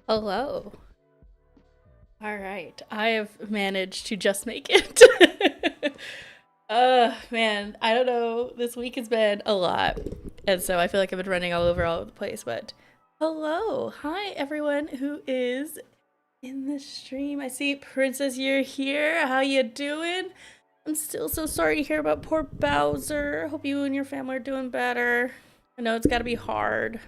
Hello. All right. I have managed to just make it. Man, I don't know. This week has been a lot. And so I feel like I've been running all over the place, but hello. Hi everyone who is in the stream. I see Princess, you're here. How you doing? I'm still so sorry to hear about poor Bowser. Hope you and your family are doing better. I know it's got to be hard.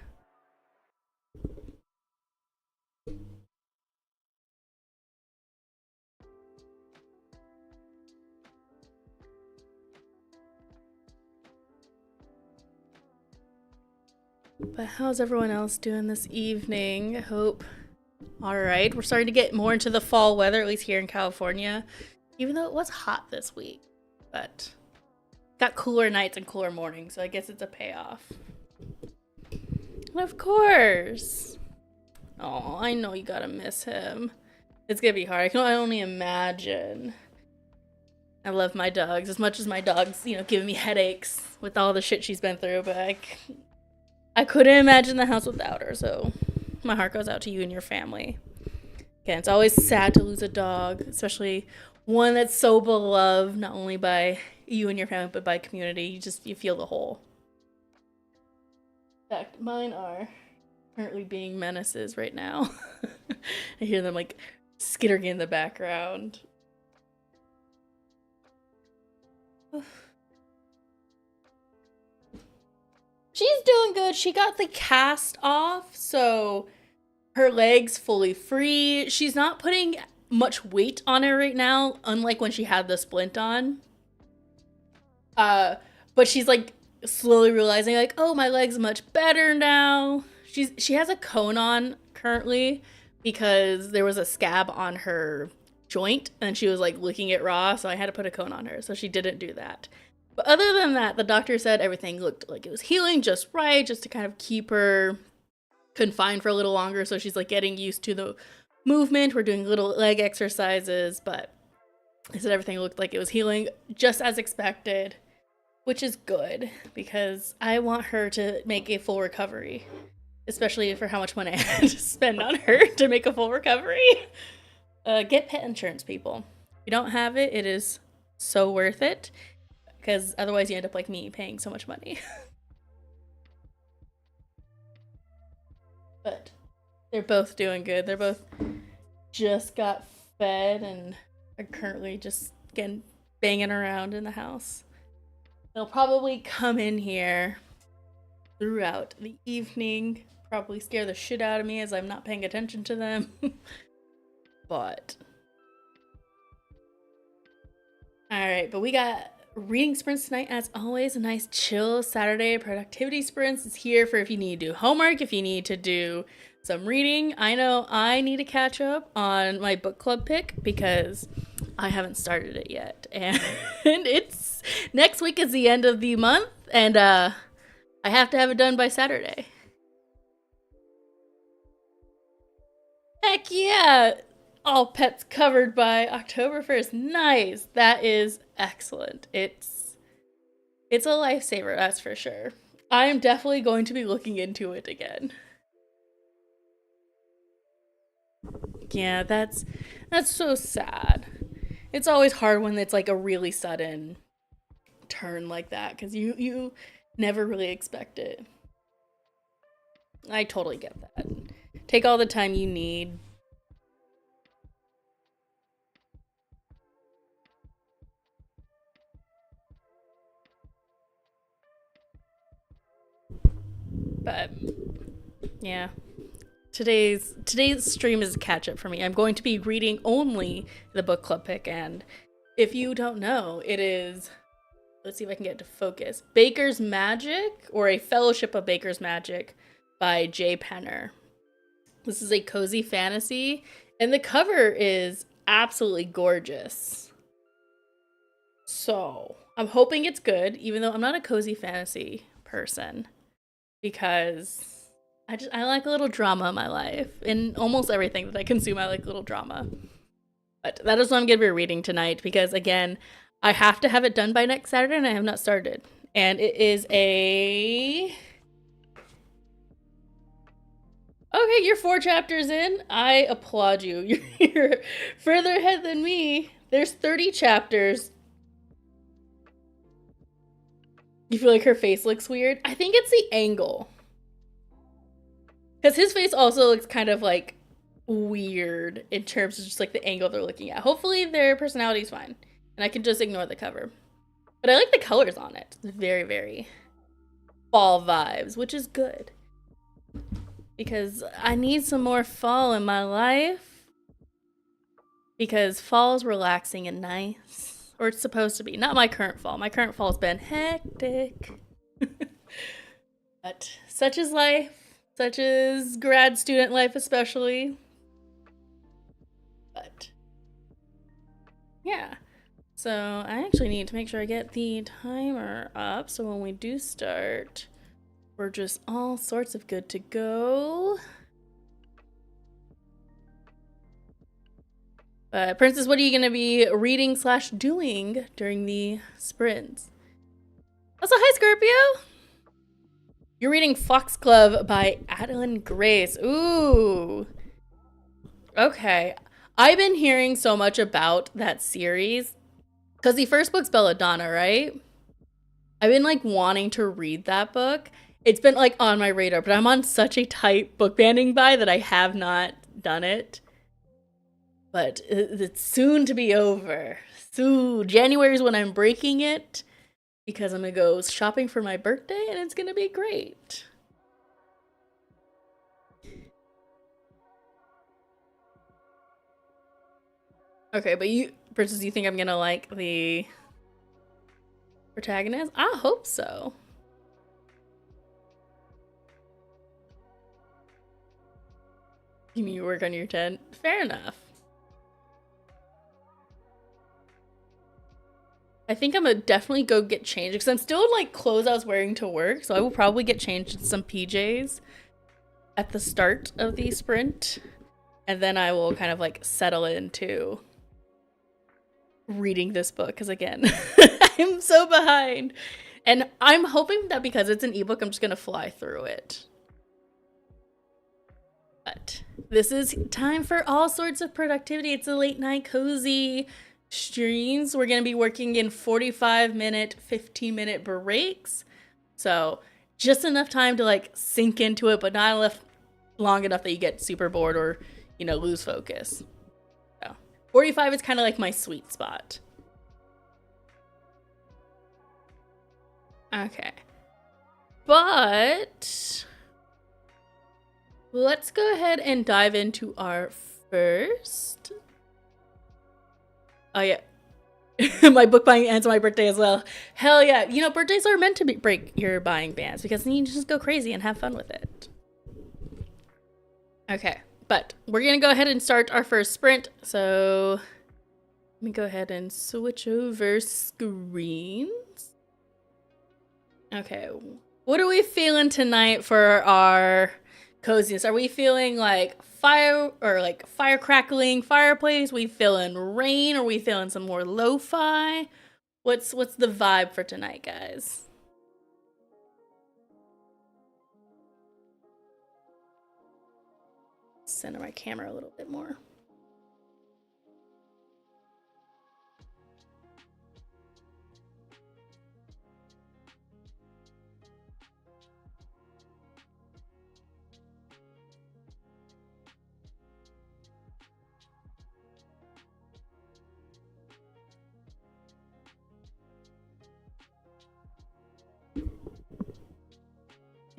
But how's everyone else doing this evening? I hope. All right, we're starting to get more into the fall weather, at least here in California, even though it was hot this week. But got cooler nights and cooler mornings, so I guess it's a payoff. Of course. Oh, I know you gotta miss him. It's gonna be hard. I can only imagine. I love my dogs as much as my dog's, giving me headaches with all the shit she's been through, but I couldn't imagine the house without her, so my heart goes out to you and your family. Again, it's always sad to lose a dog, especially one that's so beloved, not only by you and your family, but by community. You feel the whole. In fact, mine are currently being menaces right now. I hear them like skittering in the background. She's doing good. She got the cast off, so her legs fully free. She's not putting much weight on her right now, unlike when she had the splint on. But she's like slowly realizing like, oh, my leg's much better now. She has a cone on currently because there was a scab on her joint and she was like licking it raw, so I had to put a cone on her. So she didn't do that. But other than that, the doctor said everything looked like it was healing just right, just to kind of keep her confined for a little longer. So she's like getting used to the movement. We're doing little leg exercises, but I said everything looked like it was healing just as expected, which is good because I want her to make a full recovery, especially for how much money I had to spend on her to make a full recovery. Get pet insurance, people. If you don't have it, it is so worth it because otherwise you end up like me paying so much money. But they're both doing good. They're both just got fed and are currently just again banging around in the house. They'll probably come in here throughout the evening, probably scare the shit out of me as I'm not paying attention to them. But alright, but we got reading sprints tonight as always. A nice chill Saturday productivity sprints is here for if you need to do homework, if you need to do some reading. I know I need to catch up on my book club pick because I haven't started it yet, and it's next week is the end of the month, and I have to have it done by Saturday. Heck yeah! All pets covered by October 1st. Nice. That is excellent. It's a lifesaver, that's for sure. I am definitely going to be looking into it again. Yeah, that's so sad. It's always hard when it's like a really sudden turn like that because you never really expect it. I totally get that. Take all the time you need. But yeah, today's stream is a catch up for me. I'm going to be reading only the book club pick, and if you don't know, it is, let's see if I can get it to focus, Baker's Magic, or A Fellowship of Baker's Magic by Jay Penner. This is a cozy fantasy, and the cover is absolutely gorgeous. So I'm hoping it's good, even though I'm not a cozy fantasy person, because I like a little drama in my life. In almost everything that I consume, I like a little drama. But that is what I'm going to be reading tonight because, again, I have to have it done by next Saturday and I have not started. And it is a... Okay, Okay, you're 4 chapters in. I applaud you. You're further ahead than me. There's 30 chapters. You feel like her face looks weird? I think it's the angle. Because his face also looks kind of like weird in terms of just like the angle they're looking at. Hopefully their personality's fine. And I can just ignore the cover. But I like the colors on it. It's very, very fall vibes, which is good. Because I need some more fall in my life. Because fall's relaxing and nice. Or it's supposed to be. Not my current fall. My current fall's been hectic. But such is life. Such is grad student life especially. But yeah. So I actually need to make sure I get the timer up so when we do start, we're just all sorts of good to go. Princess, what are you going to be reading / doing during the sprints? Also, hi, Scorpio! You're reading Foxglove by Adeline Grace. Ooh. Okay. I've been hearing so much about that series. Because the first book's Belladonna, right? I've been, like, wanting to read that book. It's been, like, on my radar, but I'm on such a tight book banding buy that I have not done it. But it's soon to be over. Soon. January is when I'm breaking it because I'm going to go shopping for my birthday and it's going to be great. Okay, but you, Princess, you think I'm going to like the protagonist? I hope so. You mean you work on your 10? Fair enough. I think I'm gonna definitely go get changed because I'm still in like clothes I was wearing to work, so I will probably get changed in some PJs at the start of the sprint, and then I will kind of like settle into reading this book because again, I'm so behind, and I'm hoping that because it's an ebook, I'm just gonna fly through it. But this is time for all sorts of productivity. It's a late night cozy streams. We're going to be working in 45-minute, 15-minute breaks. So just enough time to like sink into it, but not enough long enough that you get super bored or, you know, lose focus. So 45 is kind of like my sweet spot. Okay. But let's go ahead and dive into our first. Oh yeah. My book buying ends on my birthday as well. Hell yeah. You know, birthdays are meant to break your buying bans because then you just go crazy and have fun with it. Okay, but we're gonna go ahead and start our first sprint. So let me go ahead and switch over screens. Okay, what are we feeling tonight for our coziness? Are we feeling like fire or like fire crackling fireplace? We feeling rain? Are we feeling some more lo-fi? What's the vibe for tonight, guys? Center my camera a little bit more.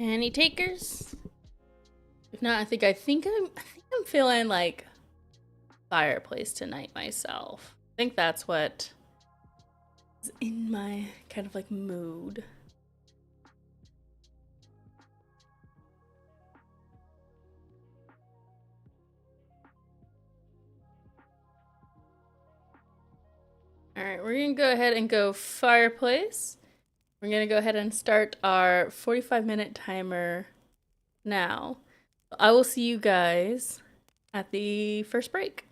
Any takers? If not, I think I'm feeling like fireplace tonight myself. I think that's what is in my kind of like mood. All right, we're gonna go ahead and go fireplace. We're gonna go ahead and start our 45-minute timer now. I will see you guys at the first break.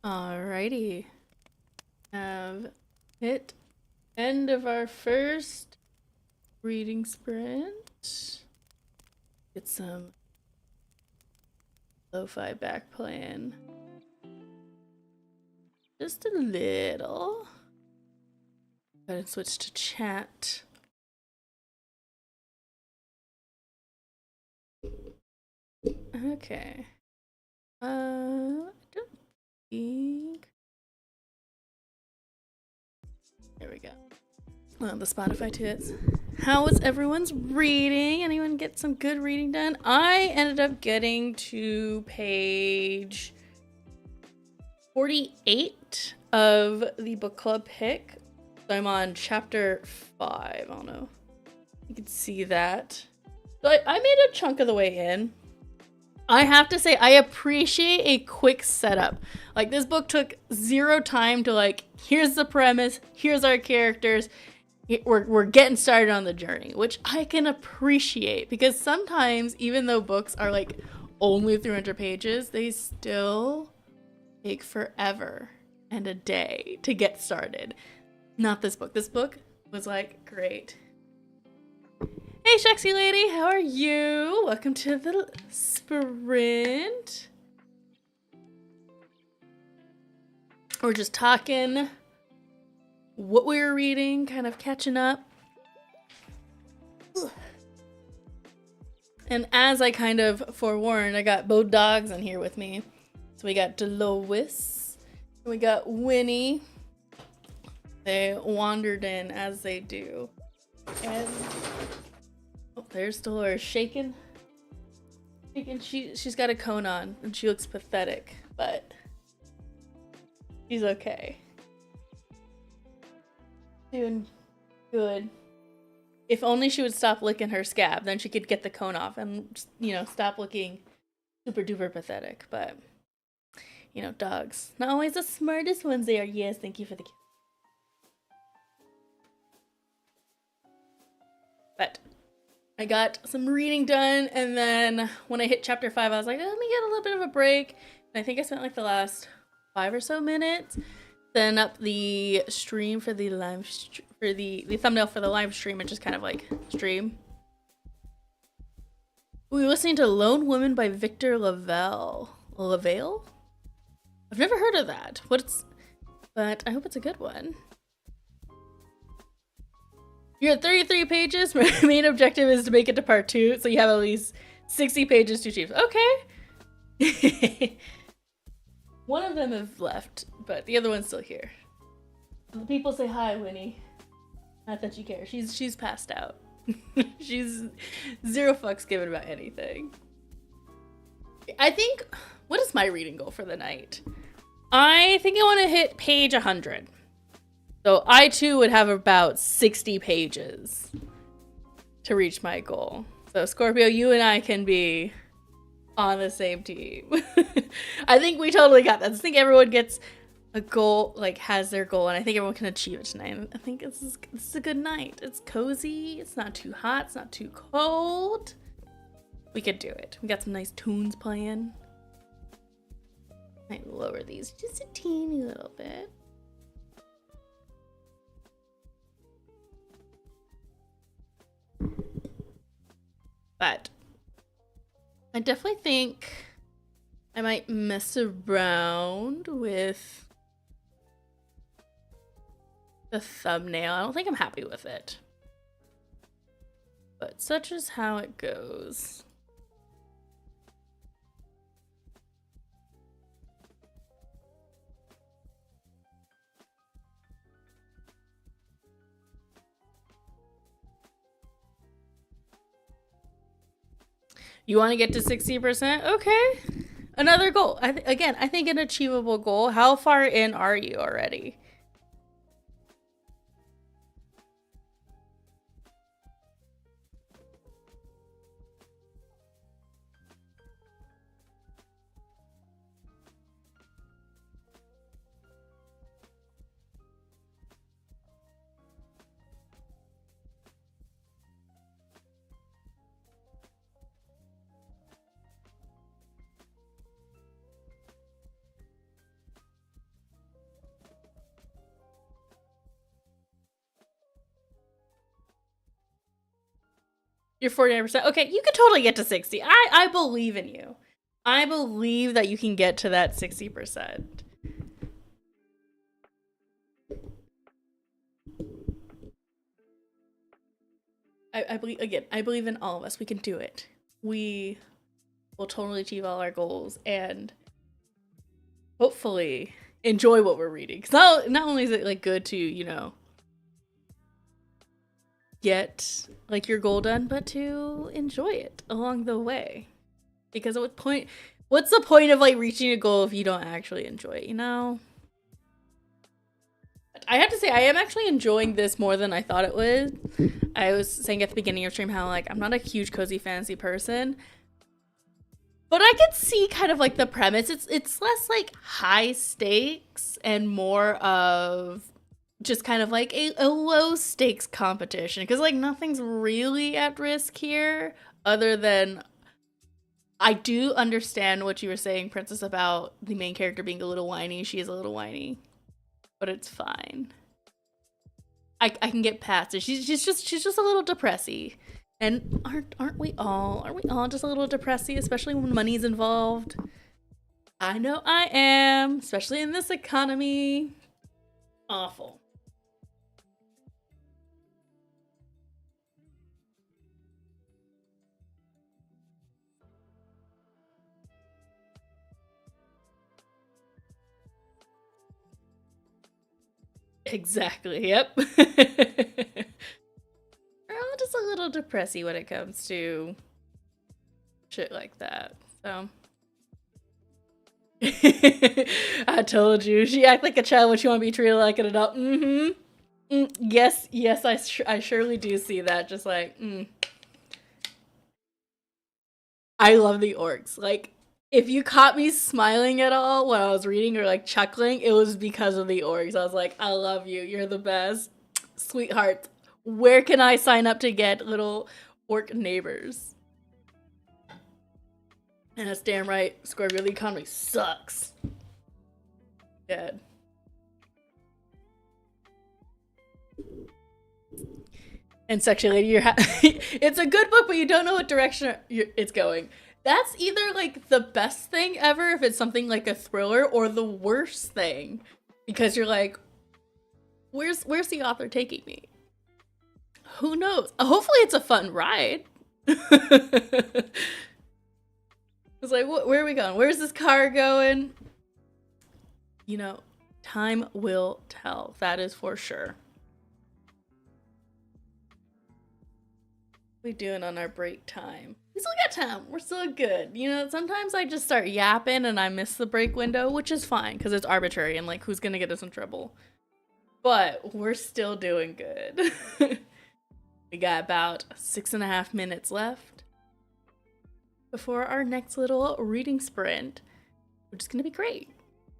Alrighty. Have hit end of our first reading sprint. Get some lo-fi back playing. Just a little. Go ahead and switch to chat. Okay. I don't think. There we go. Well, the Spotify tits. How was everyone's reading? Anyone get some good reading done? I ended up getting to page 48 of the book club pick. So I'm on chapter 5. I don't know. You can see that. So I made a chunk of the way in. I have to say, I appreciate a quick setup. Like, this book took zero time to, like, here's the premise, here's our characters, we're getting started on the journey, which I can appreciate, because sometimes, even though books are, like, only 300 pages, they still take forever and a day to get started. Not this book. This book was, like, great. Hey, Shexy Lady, how are you? Welcome to the sprint. We're just talking what we were reading, kind of catching up. And as I kind of forewarned, I got both dogs in here with me. So we got Delois, and we got Winnie. They wandered in as they do. And oh, there's Dolores shaking. She's got a cone on and she looks pathetic, but she's okay. Doing good. If only she would stop licking her scab, then she could get the cone off and, you know, stop looking super duper pathetic. But, you know, dogs, not always the smartest ones they are. Yes, thank you for the kiss. But I got some reading done, and then when I hit chapter 5, I was like, let me get a little bit of a break. And I think I spent like the last 5 or so minutes setting up the stream for the live for the thumbnail for the live stream, and just kind of like stream. We were listening to Lone Woman by Victor LaValle? I've never heard of that. But I hope it's a good one. You're at 33 pages. My main objective is to make it to part 2, so you have at least 60 pages to achieve. Okay. One of them have left, but the other one's still here. The people say hi, Winnie. Not that you care. She's passed out. She's zero fucks given about anything. I think, what is my reading goal for the night? I think I want to hit page 100. So I too would have about 60 pages to reach my goal. So Scorpio, you and I can be on the same team. I think we totally got that. I think everyone gets a goal, like has their goal, and I think everyone can achieve it tonight. I think this is a good night. It's cozy. It's not too hot. It's not too cold. We could do it. We got some nice tunes playing. Might lower these just a teeny little bit. But I definitely think I might mess around with the thumbnail. I don't think I'm happy with it. But such is how it goes. You want to get to 60%? Okay. Another goal. I think an achievable goal. How far in are you already? You're 49%. Okay, you could totally get to 60. I believe in you. I believe that you can get to that 60%. I believe, again, I believe in all of us. We can do it. We will totally achieve all our goals and hopefully enjoy what we're reading. Because not only is it like good to, you know, get like your goal done, but to enjoy it along the way. Because what's the point of like reaching a goal if you don't actually enjoy it, you know? I have to say, I am actually enjoying this more than I thought it would. I was saying at the beginning of stream how like I'm not a huge cozy fantasy person, but I could see kind of like the premise. It's less like high stakes and more of just kind of like a low stakes competition, because like nothing's really at risk here other than I do understand what you were saying, Princess, about the main character being a little whiny. She is a little whiny, but it's fine. I can get past it. She's just a little depressy. And aren't we all? Aren't we all just a little depressy, especially when money's involved? I know I am, especially in this economy. Awful. Exactly, yep. We're all just a little depressy when it comes to shit like that, so. I told you, she act like a child when she want to be treated like an adult. Yes, I surely do see that, just like, I love the orcs. Like, if you caught me smiling at all when I was reading or like chuckling, it was because of the orcs. I was like, I love you. You're the best. Sweetheart. Where can I sign up to get little orc neighbors? And that's damn right. Scorpio, the economy sucks. Dead. And Sexual Lady, it's a good book, but you don't know what direction it's going. That's either like the best thing ever if it's something like a thriller, or the worst thing because you're like, where's the author taking me? Who knows? Hopefully it's a fun ride. It's like, where are we going? Where's this car going? You know, time will tell. That is for sure. What are we doing on our break time? We still got time. We're still good. You know, sometimes I just start yapping and I miss the break window, which is fine because it's arbitrary and like who's gonna get us in trouble. But we're still doing good. We got about 6.5 minutes left before our next little reading sprint, which is gonna be great.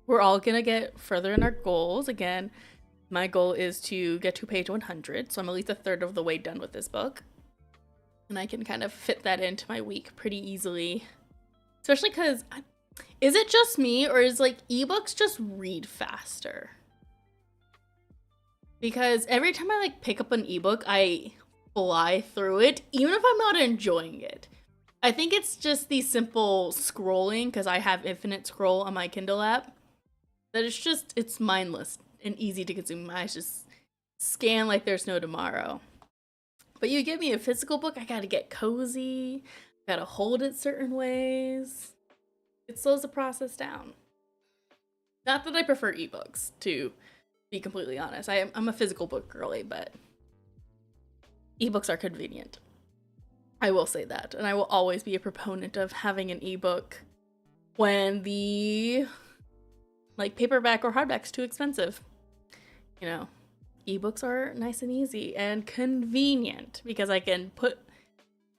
We're all gonna get further in our goals. Again, my goal is to get to page 100, so I'm at least a third of the way done with this book. And I can kind of fit that into my week pretty easily. Especially because, is it just me or is like ebooks just read faster? Because every time I like pick up an ebook, I fly through it, even if I'm not enjoying it. I think it's just the simple scrolling, because I have infinite scroll on my Kindle app, that it's mindless and easy to consume. My eyes just scan like there's no tomorrow. But you give me a physical book, I gotta get cozy, gotta hold it certain ways. It slows the process down. Not that I prefer ebooks, to be completely honest. I'm a physical book girly, but ebooks are convenient. I will say that. And I will always be a proponent of having an ebook when the like paperback or hardback's too expensive. You know, ebooks are nice and easy and convenient because I can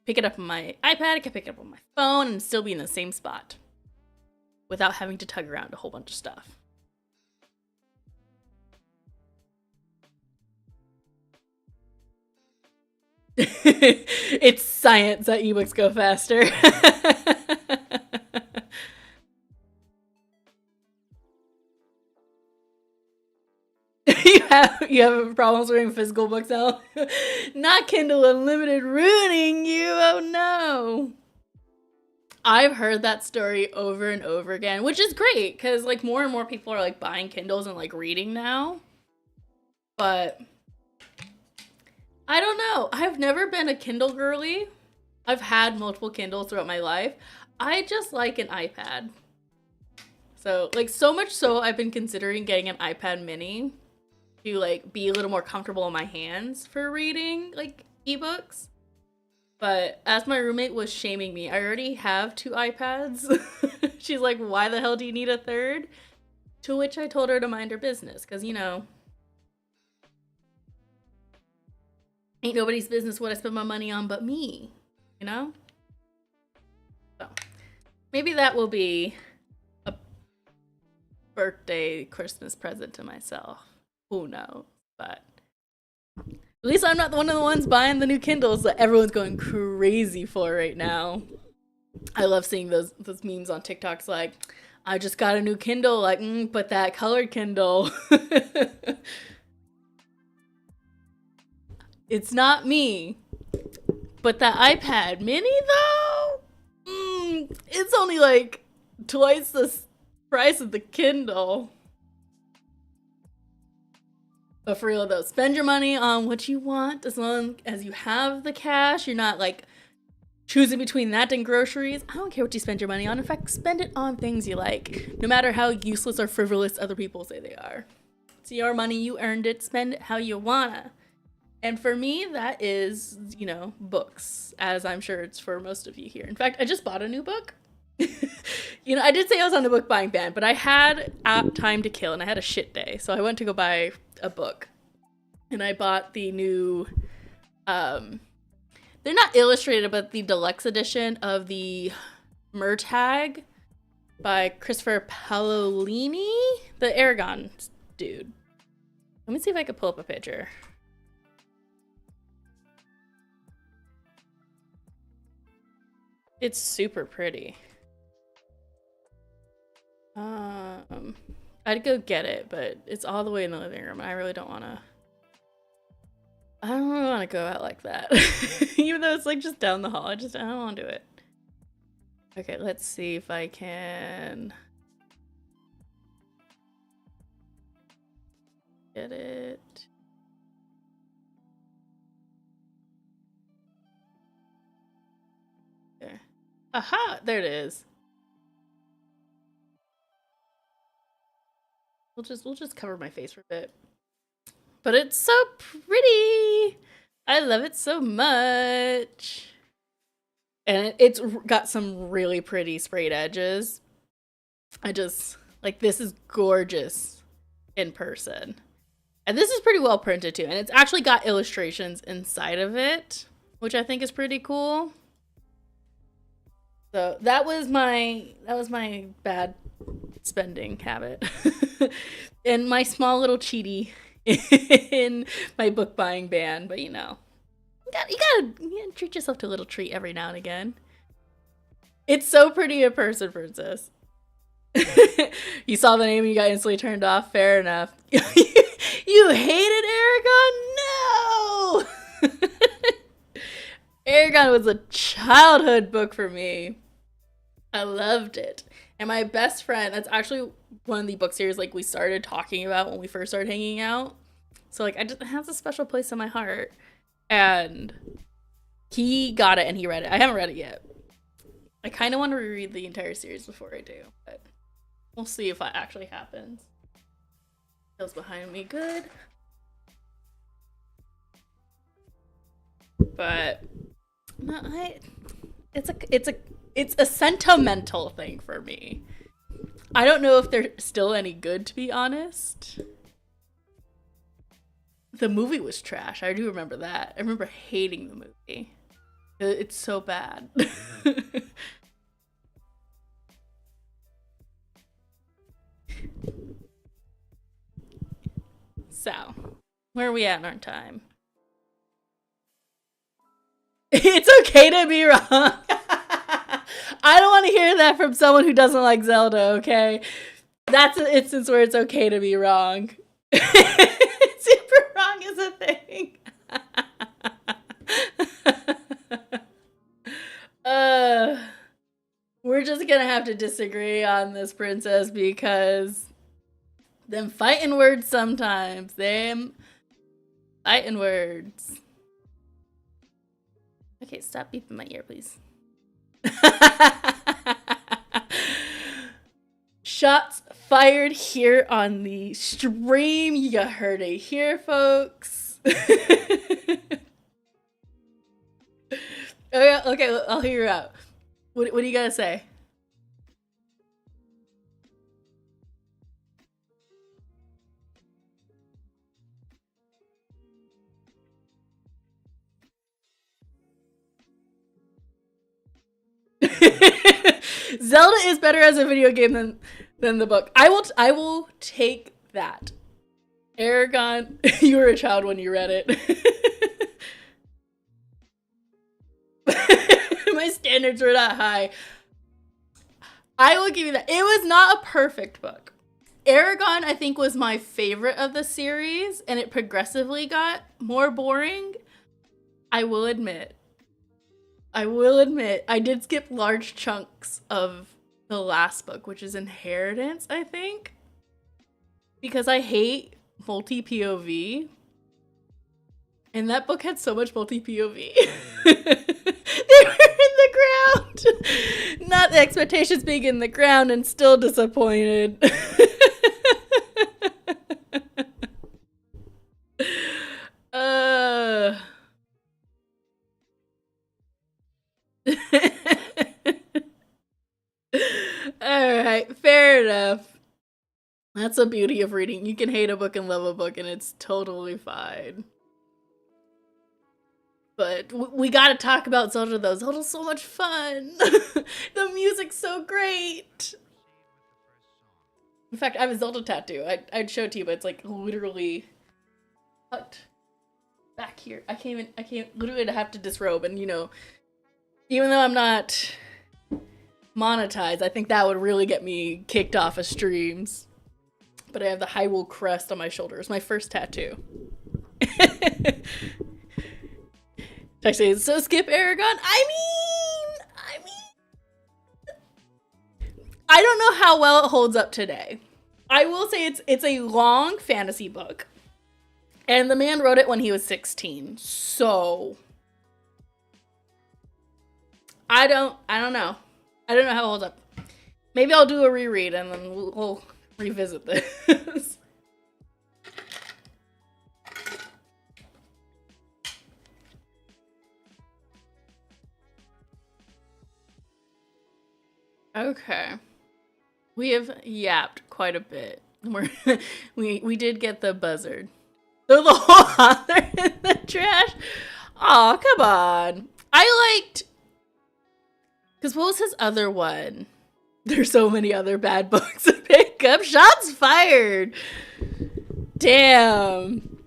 pick it up on my iPad, I can pick it up on my phone and still be in the same spot without having to tug around a whole bunch of stuff. It's science that ebooks go faster. You have problems reading physical books now. Not Kindle Unlimited ruining you. Oh no. I've heard that story over and over again, which is great because like more and more people are like buying Kindles and like reading now. But I don't know. I've never been a Kindle girly. I've had multiple Kindles throughout my life. I just like an iPad. So like so much so I've been considering getting an iPad mini to like be a little more comfortable in my hands for reading like ebooks. But as my roommate was shaming me, I already have 2 iPads. She's like, why the hell do you need a third? To which I told her to mind her business. Because, you know, ain't nobody's business what I spend my money on but me. You know? So, maybe that will be a birthday, Christmas present to myself. Who knows? But at least I'm not one of the ones buying the new Kindles that everyone's going crazy for right now. I love seeing those memes on TikToks like, I just got a new Kindle, like, but that colored Kindle. It's not me. But that iPad mini though? It's only like twice the price of the Kindle. But for real though, spend your money on what you want as long as you have the cash. You're not like choosing between that and groceries. I don't care what you spend your money on. In fact, spend it on things you like, no matter how useless or frivolous other people say they are. It's your money, you earned it, spend it how you wanna. And for me, that is, you know, books, as I'm sure it's for most of you here. In fact, I just bought a new book. You know, I did say I was on a book buying ban, but I had time to kill and I had a shit day. So I went to go buy a book. And I bought the new, they're not illustrated, but the deluxe edition of the Murtagh by Christopher Paolini, the Aragon dude. Let me see if I can pull up a picture. It's super pretty. I'd go get it, but it's all the way in the living room. I really don't want to. I don't really want to go out like that. Even though it's like just down the hall. I don't want to do it. Okay, let's see if I can get it. Okay. Aha! There it is. We'll just cover my face for a bit. But it's so pretty. I love it so much. And it's got some really pretty sprayed edges. I just like, this is gorgeous in person. And this is pretty well printed too. And it's actually got illustrations inside of it, which I think is pretty cool. So that was my bad spending habit. And my small little cheaty in my book buying ban. But you know, you gotta treat yourself to a little treat every now and again. It's so pretty in person, princess. You saw the name and you got instantly turned off. Fair enough. You hated Aragon? No! Aragon was a childhood book for me. I loved it. And my best friend, that's actually one of the book series like we started talking about when we first started hanging out. So like, it has a special place in my heart. And he got it and he read it. I haven't read it yet. I kind of want to reread the entire series before I do, but we'll see if that actually happens. Feels behind me good. But no, it's a sentimental thing for me. I don't know if they're still any good, to be honest. The movie was trash. I do remember that. I remember hating the movie. It's so bad. So, where are we at in our time? It's okay to be wrong. I don't want to hear that from someone who doesn't like Zelda, okay? That's an instance where it's okay to be wrong. It's a thing. uh, we're just gonna have to disagree on this, princess, because them fighting words sometimes. Them fighting words. Okay, stop beeping my ear, please. Shots fired here on the stream. You heard it here, folks. Okay, I'll hear you out. What do you gotta say? Zelda is better as a video game than the book. I will take that. Aragon, you were a child when you read it. My standards were not high. I will give you that. It was not a perfect book. Aragon, I think, was my favorite of the series, and it progressively got more boring. I will admit. I did skip large chunks of the last book, which is Inheritance, I think. Because I hate multi-POV. And that book had so much multi-POV. They were in the ground. Not the expectations being in the ground, and still disappointed. Alright, fair enough. That's the beauty of reading. You can hate a book and love a book, and it's totally fine. But we gotta talk about Zelda, though. Zelda's so much fun. The music's so great. In fact, I have a Zelda tattoo. I'd show it to you, but it's like literally tucked back here. I can't literally have to disrobe, and you know, even though I'm not monetized, I think that would really get me kicked off of streams. But I have the Hyrule crest on my shoulder. It's my first tattoo. Actually, so skip Aragon. I don't know how well it holds up today. I will say it's a long fantasy book. And the man wrote it when he was 16. So I don't know. I don't know how it holds up. Maybe I'll do a reread and then we'll revisit this. Okay. We have yapped quite a bit. We did get the buzzard. Throw the whole author in the trash. Aw, come on. I liked... Because what was his other one? There's so many other bad books to pick up. Shots fired. Damn.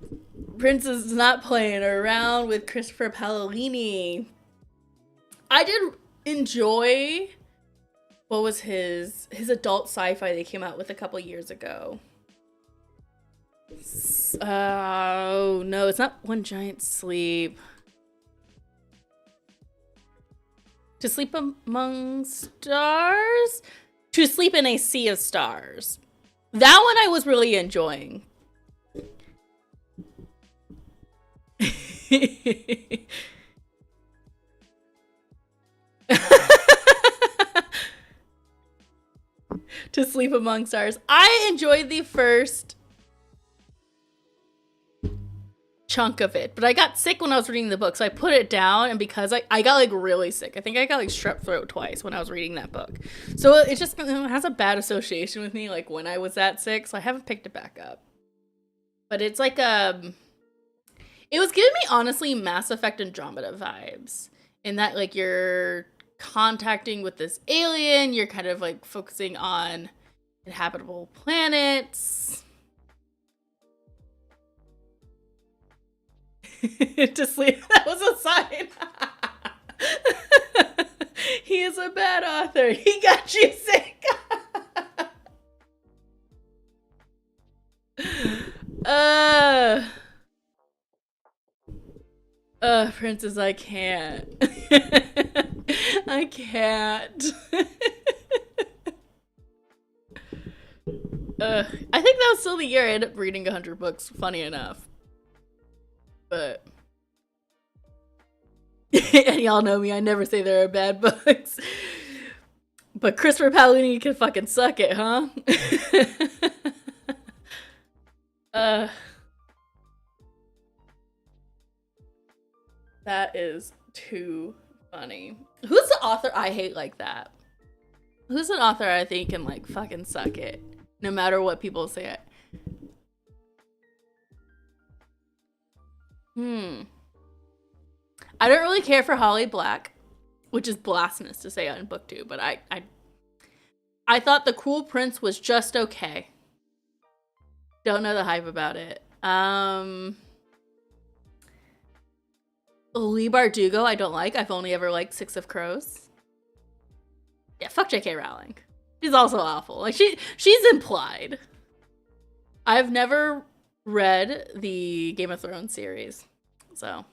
Princess is not playing around with Christopher Paolini. I did enjoy... What was his adult sci-fi they came out with a couple years ago? Oh, no, it's not One Giant Sleep. To Sleep Among Stars? To Sleep in a Sea of Stars. That one I was really enjoying. To Sleep Among Stars. I enjoyed the first chunk of it, but I got sick when I was reading the book, so I put it down, and because I got like really sick. I think I got like strep throat twice when I was reading that book. So it just has a bad association with me, like when I was that sick, so I haven't picked it back up. But it's like it was giving me honestly Mass Effect Andromeda vibes, in that like you're contacting with this alien, you're kind of like focusing on inhabitable planets. To sleep. That was a sign. He is a bad author. He got you sick. Princess, I can't. I can't. I think that was still the year I ended up reading 100 books, funny enough. But... and y'all know me, I never say there are bad books. But Christopher Paolini can fucking suck it, huh? That is too funny. Who's the author I hate like that? Who's an author I think can like fucking suck it? No matter what people say it. I don't really care for Holly Black, which is blasphemous to say on BookTube, but I thought The Cruel Prince was just okay. Don't know the hype about it. Leigh Bardugo, I don't like. I've only ever liked Six of Crows. Yeah, fuck J.K. Rowling. She's also awful. Like she's implied. I've never read the Game of Thrones series, so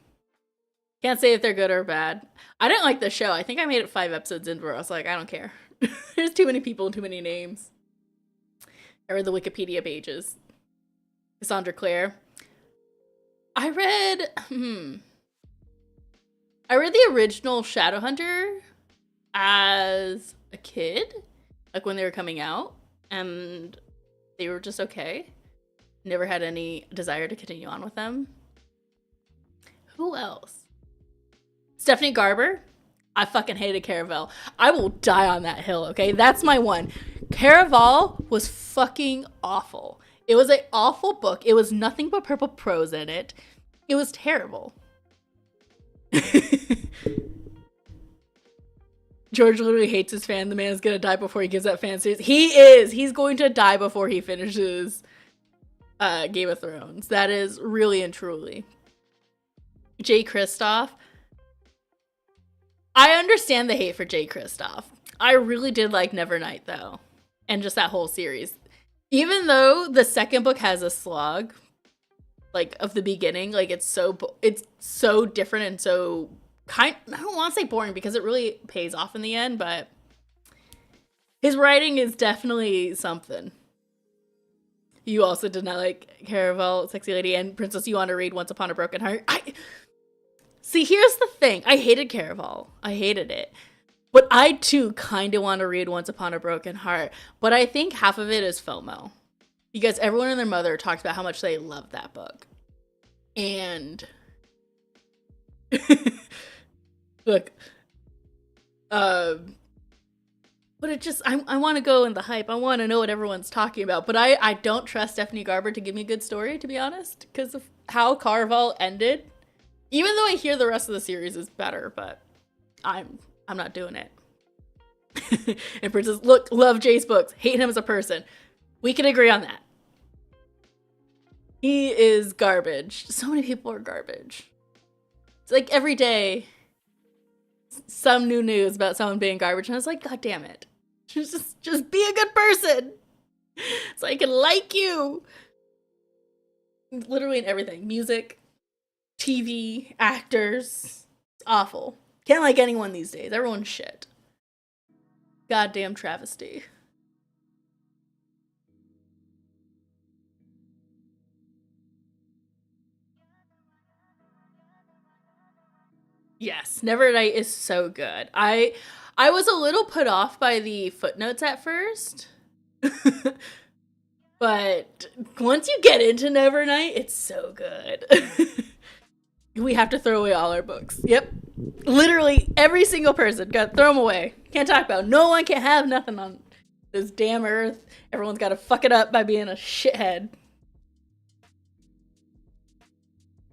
can't say if they're good or bad. I didn't like the show. I think I made it 5 episodes in where I was like, I don't care. There's too many people and too many names. I read the Wikipedia pages. Cassandra Clare. I read the original Shadowhunter as a kid, like when they were coming out, and they were just okay. Never had any desire to continue on with them. Who else? Stephanie Garber. I fucking hated Caraval. I will die on that hill, okay? That's my one. Caraval was fucking awful. It was an awful book. It was nothing but purple prose in it. It was terrible. George literally hates his fan. The man is gonna die before he gives that fan series. He is. He's going to die before he finishes Game of Thrones. That is really and truly. Jay Kristoff. I understand the hate for Jay Kristoff. I really did like Nevernight though, and just that whole series. Even though the second book has a slog, like of the beginning, like it's so different and so I don't want to say boring because it really pays off in the end, but his writing is definitely something. You also did not like Caraval, Sexy Lady, and Princess. You want to read Once Upon a Broken Heart? See, here's the thing. I hated Caraval. I hated it. But I, too, kind of want to read Once Upon a Broken Heart. But I think half of it is FOMO. Because everyone and their mother talked about how much they loved that book. And... look. But it just... I want to go in the hype. I want to know what everyone's talking about. But I don't trust Stephanie Garber to give me a good story, to be honest. Because of how Caraval ended. Even though I hear the rest of the series is better, but I'm not doing it. And Princess, look, love Jay's books, hate him as a person. We can agree on that. He is garbage. So many people are garbage. It's like every day, some new news about someone being garbage, and I was like, God damn it. Just be a good person. So I can like you. Literally in everything. Music. TV, actors. It's awful. Can't like anyone these days. Everyone's shit. Goddamn travesty. Yes, Nevernight is so good. I was a little put off by the footnotes at first. But once you get into Nevernight, it's so good. We have to throw away all our books. Yep. Literally every single person. Got to throw them away. Can't talk about it. No one can have nothing on this damn earth. Everyone's got to fuck it up by being a shithead.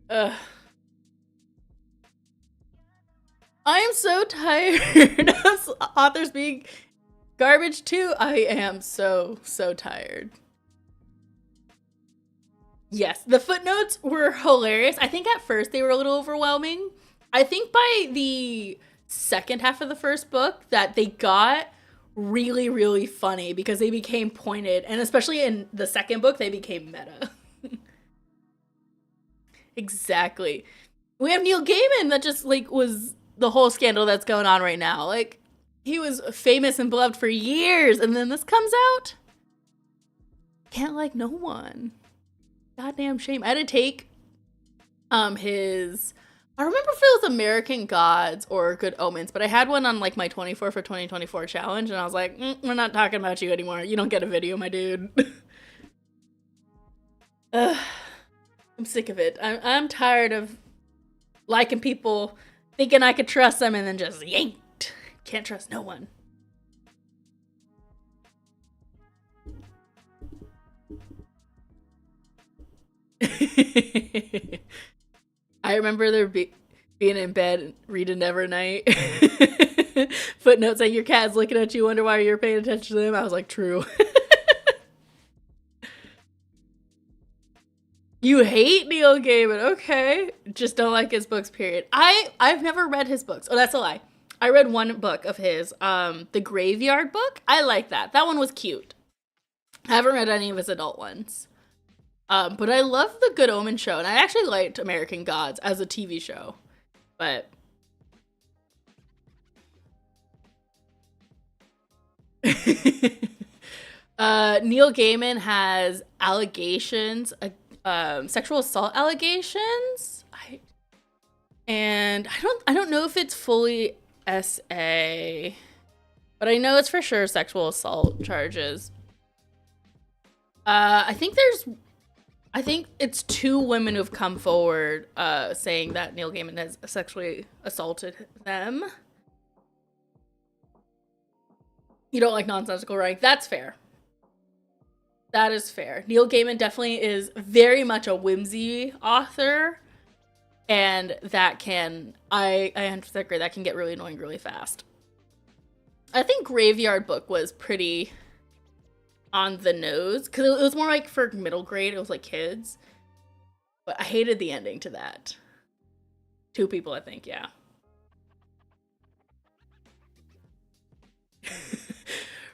Ugh. I am so tired of authors being garbage too. I am so tired. Yes, the footnotes were hilarious. I think at first they were a little overwhelming. I think by the second half of the first book that they got really, really funny because they became pointed. And especially in the second book, they became meta. Exactly. We have Neil Gaiman that just like was the whole scandal that's going on right now. Like he was famous and beloved for years, and then this comes out. Can't like no one. Goddamn shame. I had to take his, I remember if it was American Gods or Good Omens, but I had one on like my 24 for 2024 challenge, and I was like, we're not talking about you anymore. You don't get a video, my dude. Ugh, I'm sick of it. I'm tired of liking people, thinking I could trust them, and then just yanked. Can't trust no one. I remember being in bed reading Evernight. Footnotes saying your cat's looking at you, wonder why you're paying attention to them. I was like, true. You hate Neil Gaiman, okay? Just don't like his books, period. I've never read his books. Oh, that's a lie. I read one book of his, the Graveyard book. I like that. That one was cute. I haven't read any of his adult ones. But I love the Good Omen show, and I actually liked American Gods as a TV show. But Neil Gaiman has allegations, sexual assault allegations. I don't know if it's fully SA, but I know it's for sure sexual assault charges. I think it's two women who've come forward saying that Neil Gaiman has sexually assaulted them. You don't like nonsensical writing. That's fair. That is fair. Neil Gaiman definitely is very much a whimsy author. And that can, I 100% agree, that can get really annoying really fast. I think Graveyard Book was pretty on the nose, because it was more like for middle grade. It was like kids. But I hated the ending to that. Two people, I think, yeah.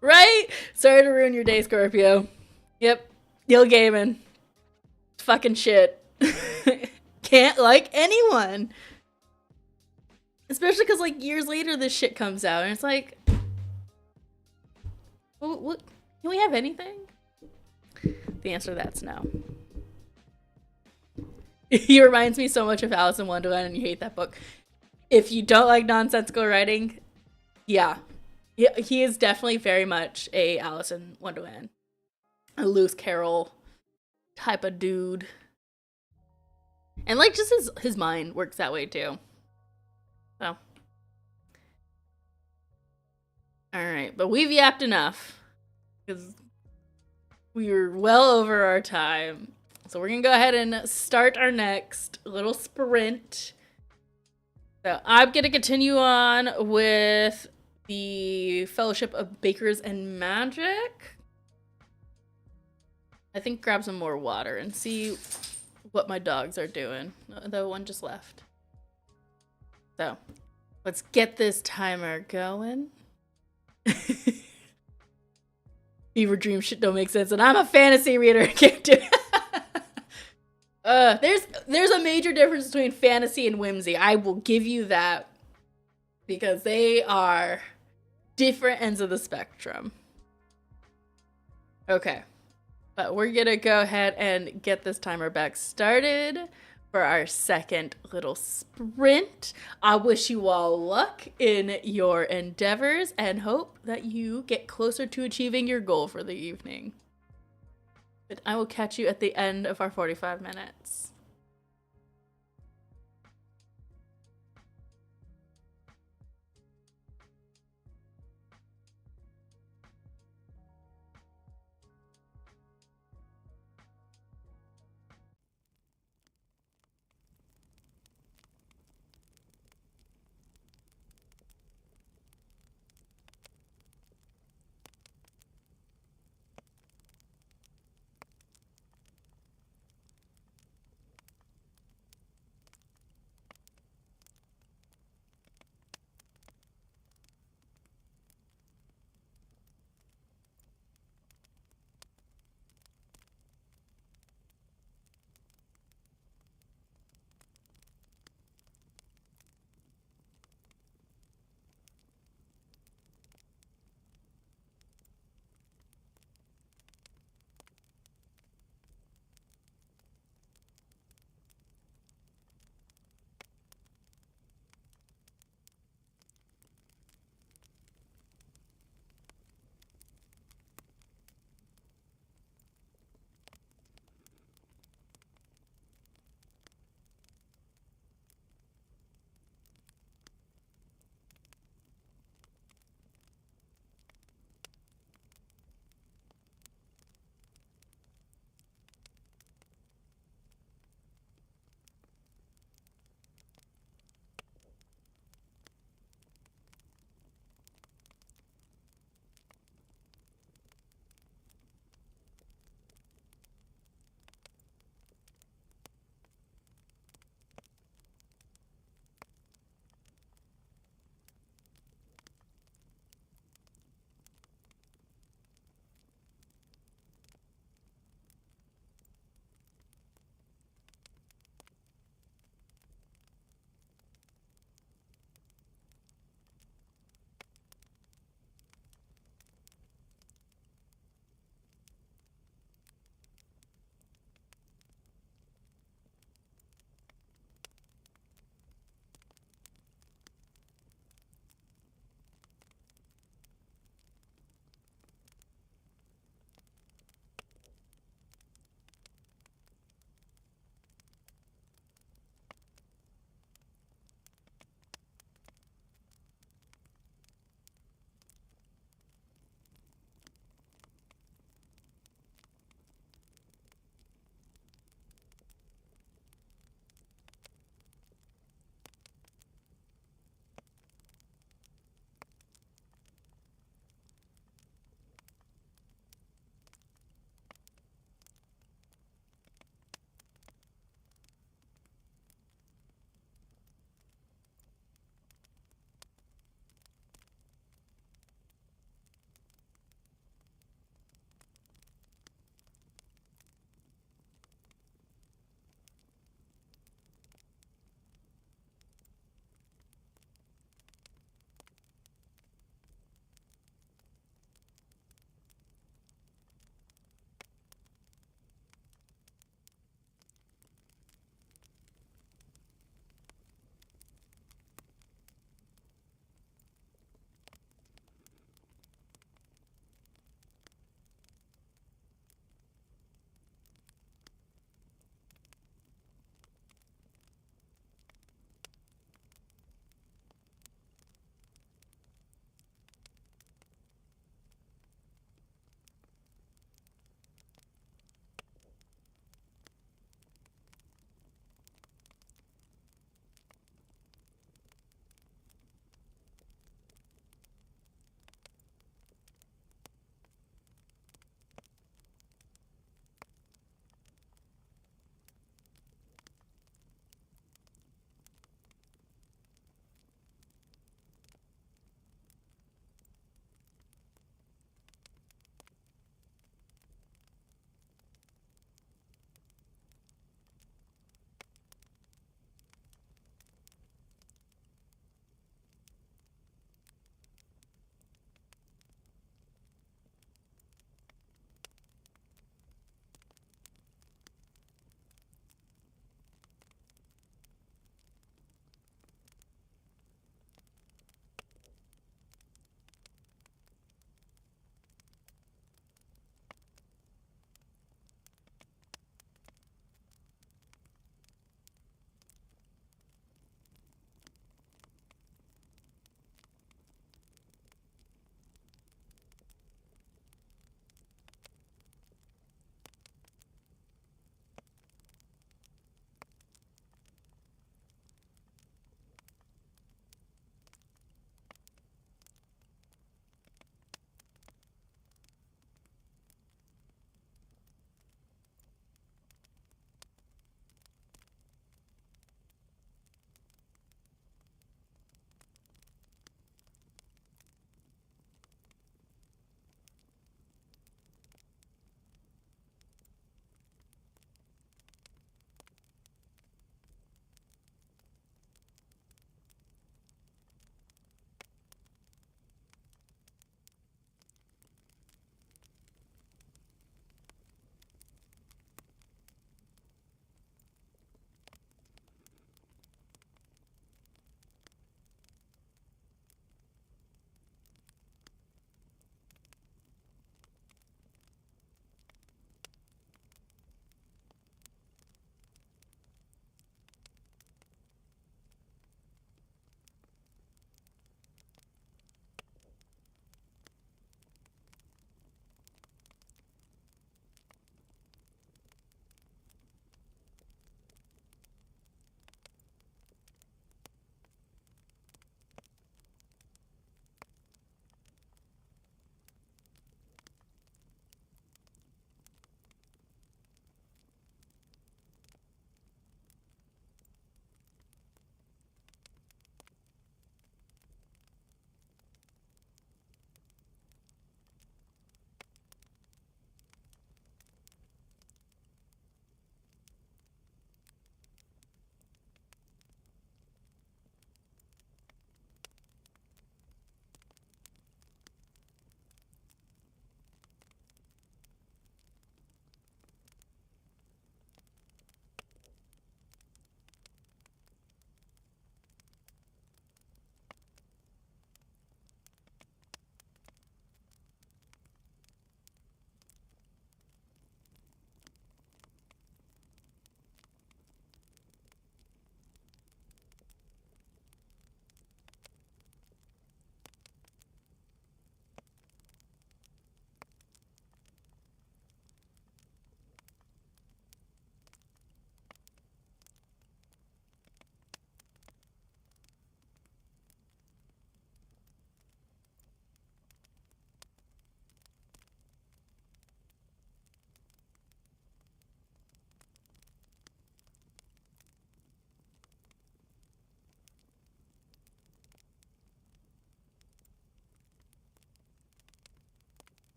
Right? Sorry to ruin your day, Scorpio. Yep. Neil Gaiman. Fucking shit. Can't like anyone. Especially because, like, years later this shit comes out. And it's like, what? Can we have anything? The answer to that's no. He reminds me so much of Alice in Wonderland, and you hate that book. If you don't like nonsensical writing, yeah. He is definitely very much a Alice in Wonderland, a Lewis Carroll type of dude. And like just his mind works that way too. So. Alright, but we've yapped enough. Because we were well over our time. So we're gonna go ahead and start our next little sprint. So I'm gonna continue on with the Fellowship of Bakers and Magic. I think grab some more water and see what my dogs are doing. The one just left. So let's get this timer going. Fever dream shit don't make sense, and I'm a fantasy reader. I can't do it. There's a major difference between fantasy and whimsy. I will give you that, because they are different ends of the spectrum. Okay, but we're gonna go ahead and get this timer back started for our second little sprint. I wish you all luck in your endeavors and hope that you get closer to achieving your goal for the evening. But I will catch you at the end of our 45 minutes.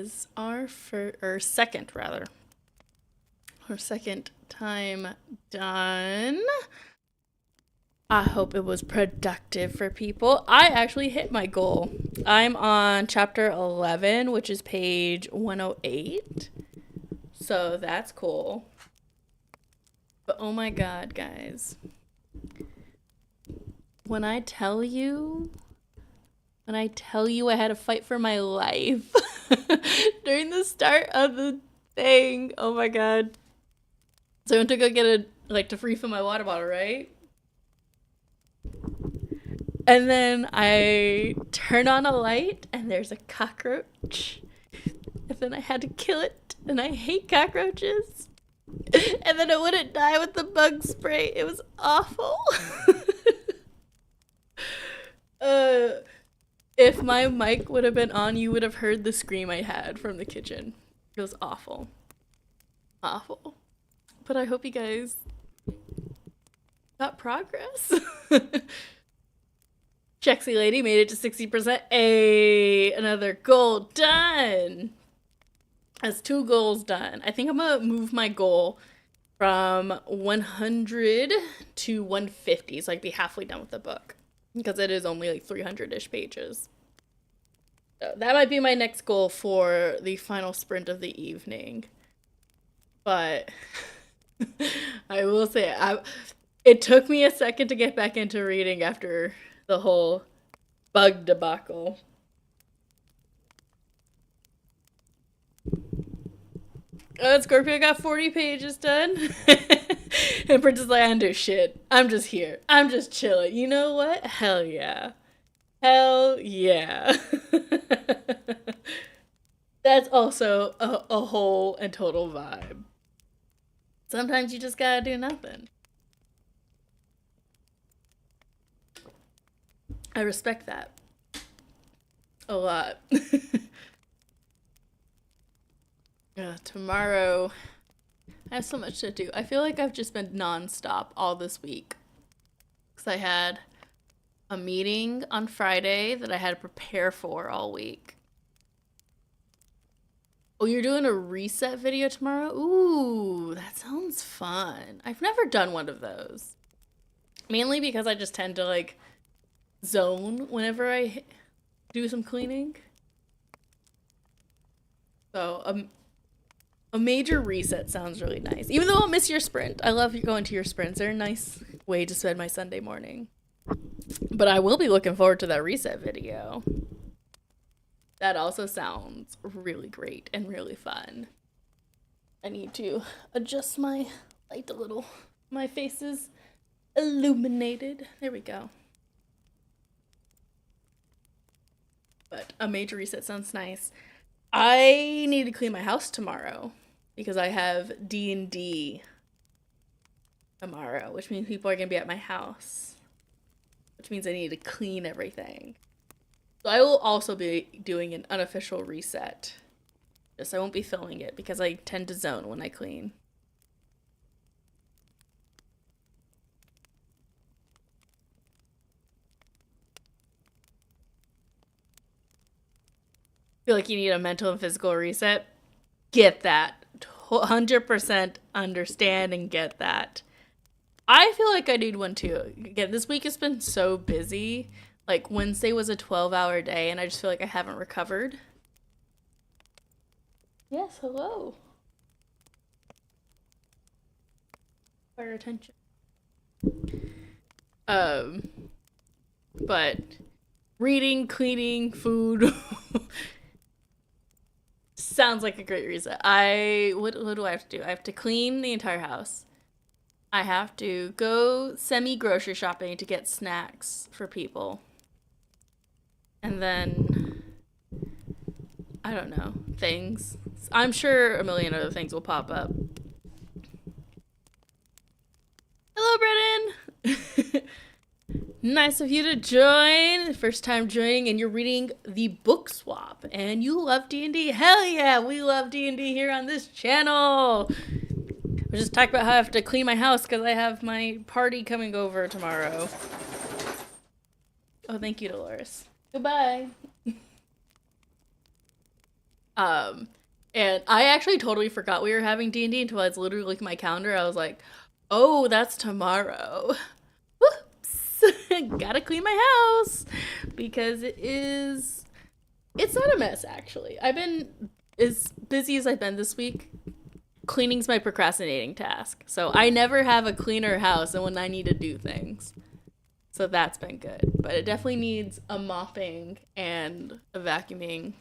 is our second rather. Our second time done. I hope it was productive for people. I actually hit my goal. I'm on chapter 11, which is page 108. So that's cool. But oh my god, guys. When I tell you I had to fight for my life during the start of the thing. Oh my god. So I went to go get to refill my water bottle, right? And then I turn on a light and there's a cockroach. And then I had to kill it. And I hate cockroaches. And then it wouldn't die with the bug spray. It was awful. If my mic would have been on, you would have heard the scream I had from the kitchen. It was awful. Awful. But I hope you guys got progress. Chexy Lady made it to 60%. Another goal done. That's 2 goals done. I think I'm gonna move my goal from 100 to 150, so I can be halfway done with the book. Because it is only like 300-ish pages. So that might be my next goal for the final sprint of the evening. But I will say, it took me a second to get back into reading after the whole bug debacle. Scorpio got 40 pages done. And Princess like, I don't do shit. I'm just here. I'm just chilling. You know what? Hell yeah. Hell yeah. That's also a whole and total vibe. Sometimes you just gotta do nothing. I respect that a lot. Tomorrow, I have so much to do. I feel like I've just been nonstop all this week. Because I had a meeting on Friday that I had to prepare for all week. Oh, you're doing a reset video tomorrow? Ooh, that sounds fun. I've never done one of those. Mainly because I just tend to zone whenever I do some cleaning. So, a major reset sounds really nice. Even though I'll miss your sprint. I love going to your sprints. They're a nice way to spend my Sunday morning. But I will be looking forward to that reset video. That also sounds really great and really fun. I need to adjust my light a little. My face is illuminated. There we go. But a major reset sounds nice. I need to clean my house tomorrow because I have D&D tomorrow, which means people are going to be at my house, which means I need to clean everything. So I will also be doing an unofficial reset. Just I won't be filming it because I tend to zone when I clean. Feel like you need a mental and physical reset? Get that. 100% understand and get that. I feel like I need one too. Again, this week has been so busy. Like Wednesday was a 12-hour day and I just feel like I haven't recovered. Yes, hello. For your attention. But reading, cleaning, food sounds like a great reset. What do I have to do? I have to clean the entire house. I have to go semi-grocery shopping to get snacks for people. And then, I don't know, things. I'm sure a million other things will pop up. Hello, Brennan! Nice of you to join. First time joining, and you're reading the book swap, and you love D&D. Hell yeah, we love D&D here on this channel. We just talked about how I have to clean my house because I have my party coming over tomorrow. Oh, thank you, Dolores. Goodbye. Um, and I actually totally forgot we were having D&D until I was literally looking at my calendar. I was like, oh, that's tomorrow. Whoops. Gotta clean my house because it's not a mess, actually. I've been as busy as I've been this week. Cleaning's my procrastinating task. So I never have a cleaner house and when I need to do things. So that's been good. But it definitely needs a mopping and a vacuuming.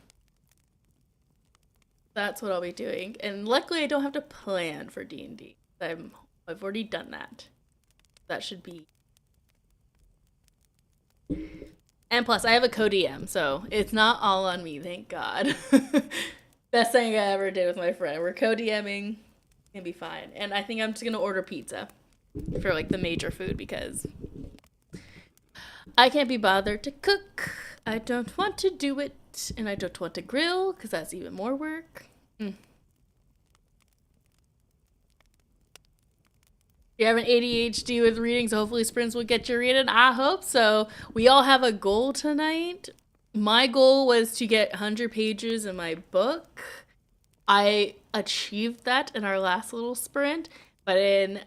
That's what I'll be doing. And luckily I don't have to plan for D&D. I've already done that. That should be. And plus I have a co-DM, so it's not all on me, thank God. Best thing I ever did with my friend. We're co-DMing. Gonna be fine. And I think I'm just gonna order pizza for like the major food because I can't be bothered to cook. I don't want to do it, and I don't want to grill because that's even more work. You have an ADHD with reading, so hopefully sprints will get you reading. I hope so. We all have a goal tonight. My goal was to get 100 pages in my book. I achieved that in our last little sprint, but in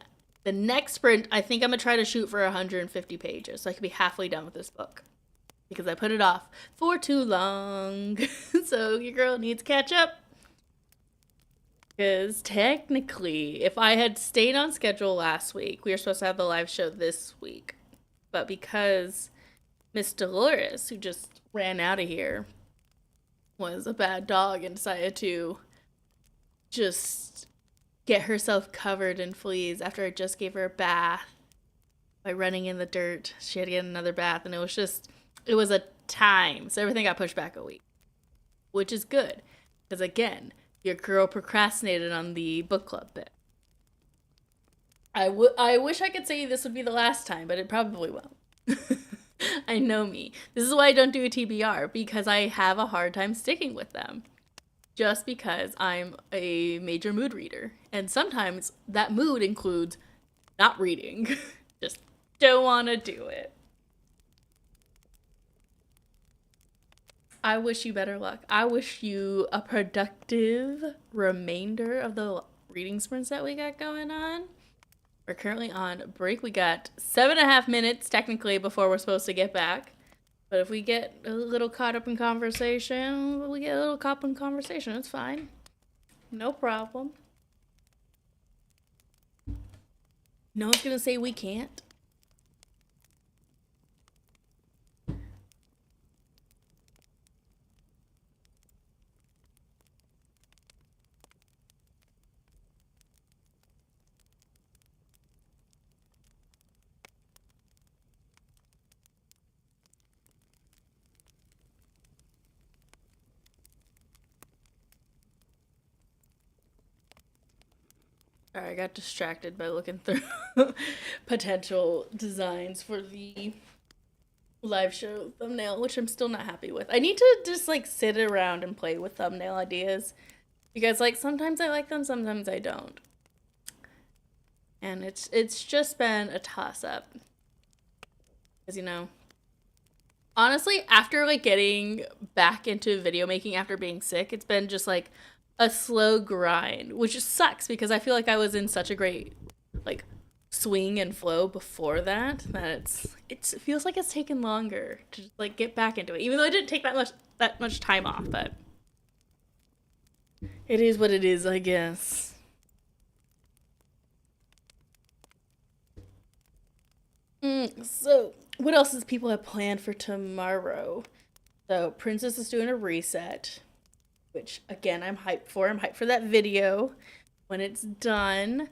the next sprint, I think I'm gonna try to shoot for 150 pages so I can be halfway done with this book because I put it off for too long. So your girl needs to catch up. Because technically, if I had stayed on schedule last week, we were supposed to have the live show this week. But because Miss Dolores, who just ran out of here, was a bad dog and decided to just get herself covered in fleas after I just gave her a bath by running in the dirt. She had to get another bath, and it was a time. So everything got pushed back a week, which is good. Because again, your girl procrastinated on the book club bit. I wish I could say this would be the last time, but it probably won't. I know me. This is why I don't do a TBR, because I have a hard time sticking with them. Just because I'm a major mood reader. And sometimes that mood includes not reading. Just don't want to do it. I wish you better luck. I wish you a productive remainder of the reading sprints that we got going on. We're currently on break. We got 7.5 minutes technically before we're supposed to get back. But if we get a little caught up in conversation, we get a little caught up in conversation. It's fine. No problem. No one's gonna say we can't. Sorry, I got distracted by looking through potential designs for the live show thumbnail, which I'm still not happy with. I need to just like sit around and play with thumbnail ideas because like sometimes I like them, sometimes I don't. And it's just been a toss up. Cuz honestly, after like getting back into video making after being sick, it's been just like a slow grind, which sucks because I feel like I was in such a great like swing and flow before that it feels like it's taken longer to like get back into it, even though I didn't take that much time off. But it is what it is, I guess. So what else does people have planned for tomorrow? So Princess is doing a reset, which again I'm hyped for. I'm hyped for that video when it's done.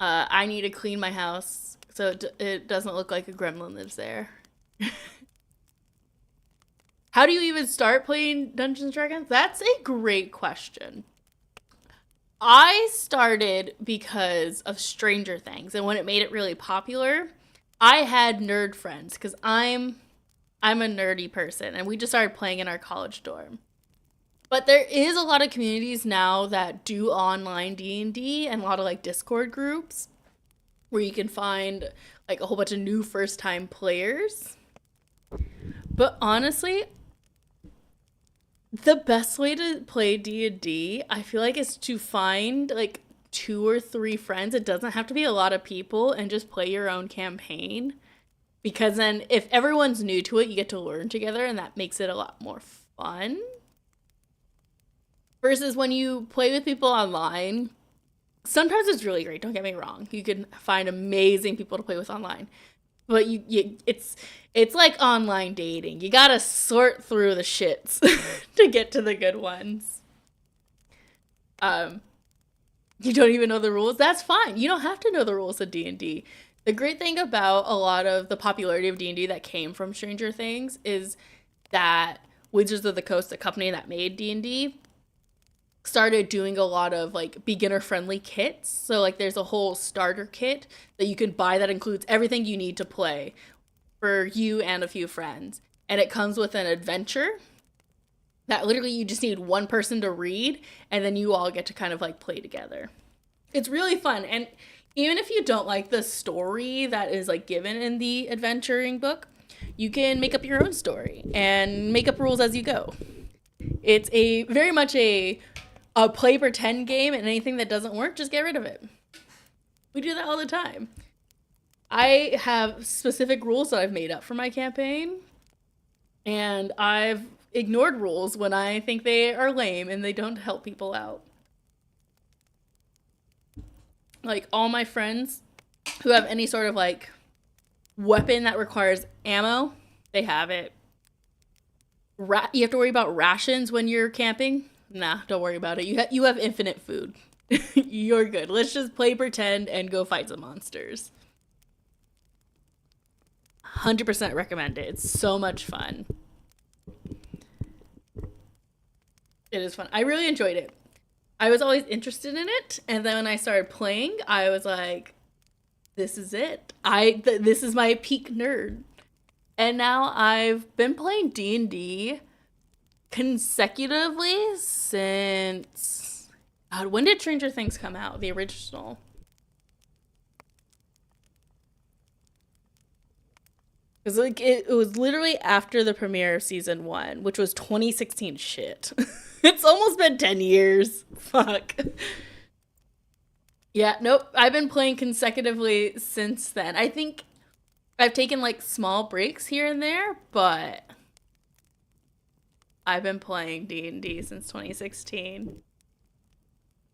I need to clean my house so it doesn't look like a gremlin lives there. How do you even start playing Dungeons and Dragons? That's a great question. I started because of Stranger Things, and when it made it really popular, I had nerd friends because I'm a nerdy person, and we just started playing in our college dorm. But there is a lot of communities now that do online D&D and a lot of like Discord groups where you can find like a whole bunch of new first time players. But honestly, The best way to play D&D, I feel like, is to find like 2 or 3 friends. It doesn't have to be a lot of people, and just play your own campaign. Because then if everyone's new to it, you get to learn together, and that makes it a lot more fun. Versus when you play with people online, sometimes it's really great, don't get me wrong. You can find amazing people to play with online. But it's like online dating. You gotta sort through the shits to get to the good ones. Um, you don't even know the rules. That's fine. You don't have to know the rules of D&D. The great thing about a lot of the popularity of D&D that came from Stranger Things is that Wizards of the Coast, the company that made D&D, started doing a lot of like beginner friendly kits. So like there's a whole starter kit that you can buy that includes everything you need to play for you and a few friends. And it comes with an adventure that literally you just need one person to read, and then you all get to kind of like play together. It's really fun. And even if you don't like the story that is like given in the adventuring book, you can make up your own story and make up rules as you go. It's a very much a play pretend game, and anything that doesn't work, just get rid of it. We do that all the time. I have specific rules that I've made up for my campaign, and I've ignored rules when I think they are lame and they don't help people out. Like all my friends who have any sort of like weapon that requires ammo, they have it. You have to worry about rations when you're camping. Nah, don't worry about it. You have infinite food. You're good. Let's just play pretend and go fight some monsters. 100% recommend it. It's so much fun. It is fun. I really enjoyed it. I was always interested in it, and then when I started playing, I was like, this is it. This is my peak nerd. And now I've been playing D&D consecutively since God, when did Stranger Things come out? The original. Because like it was literally after the premiere of season 1, which was 2016. Shit. It's almost been 10 years. Fuck. Yeah, nope. I've been playing consecutively since then. I think I've taken like small breaks here and there, but I've been playing D&D since 2016.